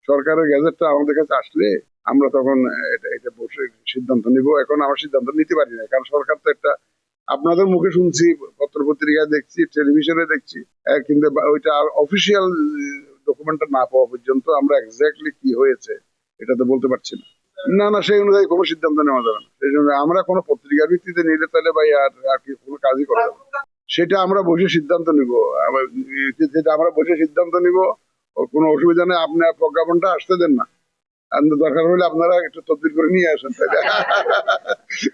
সরকারের গ্যাজেটটা আমাদের কাছে আসলে আমরা তখন এটা বসে সিদ্ধান্ত নিব। এখন আমার সিদ্ধান্ত নিতে পারি না, কারণ সরকার তো একটা, আপনাদের মুখে শুনছি, পত্র পত্রিকায় দেখছি, টেলিভিশনে দেখছি, কিন্তু ওইটা অফিসিয়াল ডকুমেন্টটা না পাওয়া পর্যন্ত আমরা এক্স্যাক্টলি কি হয়েছে এটা তো বলতে পারছি না। না না, সেই অনুযায়ী কোনো সিদ্ধান্ত নেওয়া যাবে না। সেই জন্য আমরা কোনো পত্রিকার ভিত্তিতে নিলে তাহলে ভাই আর আর কি কোনো কাজই করা যাবে না। সেটা আমরা বসে সিদ্ধান্ত নিব। যেটা আমরা বসে সিদ্ধান্ত নিব, কোনো অসুবিধা নেই। আপনার প্রজ্ঞাপনটা আসতে দেন না, আর দরকার হলে আপনারা একটু তদবির করে নিয়ে আসেন।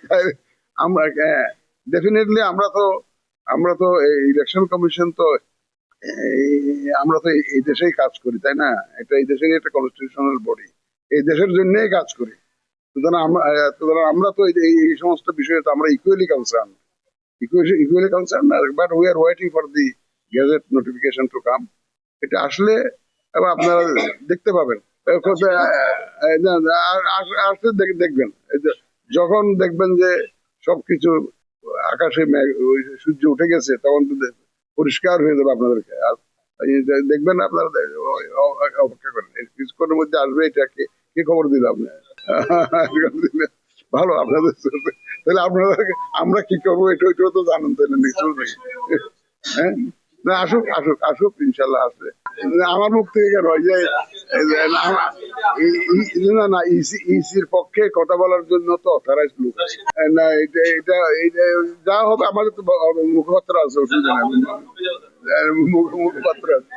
তাই আমরা ডেফিনেটলি আমরা তো ইলেকশন কমিশন তো আমরা তো এই দেশেই কাজ করি, তাই না? এটা এই দেশেরই একটা কনস্টিটিউশনাল বডি, এই দেশের জন্যই কাজ করি। সুতরাং আমরা তো এই সমস্ত বিষয়ে তো আমরা equally concern, but we are waiting for the gazette notification to come. এটা আসলে এবং আপনারা দেখতে পাবেন, আসলে দেখবেন, যখন দেখবেন যে সবকিছু আকাশে সূর্য উঠে গেছে, তখন তো পরিষ্কার হয়ে যাবে আপনাদেরকে। আর দেখবেন আপনারা অপেক্ষা করেন, কিছুক্ষণের মধ্যে আসবে। এটা কে খবর দিল আপনি? ভালো আপনাদের। তাহলে আপনারা আমরা কি করবো ওইটাও তো জানেন, তাহলে নিশ্চয়। হ্যাঁ, না, আসুক আসুক আসুক, ইনশাল্লাহ আসবে। আমার মুখ থেকে কেন না না, ইসির পক্ষে কথা বলার জন্য তো অথরাইজ লোক আছে। না, এটা যা হবে আমাদের তো মুখপাত্র আছে, অসুবিধা নেই, মুখপাত্র আছে।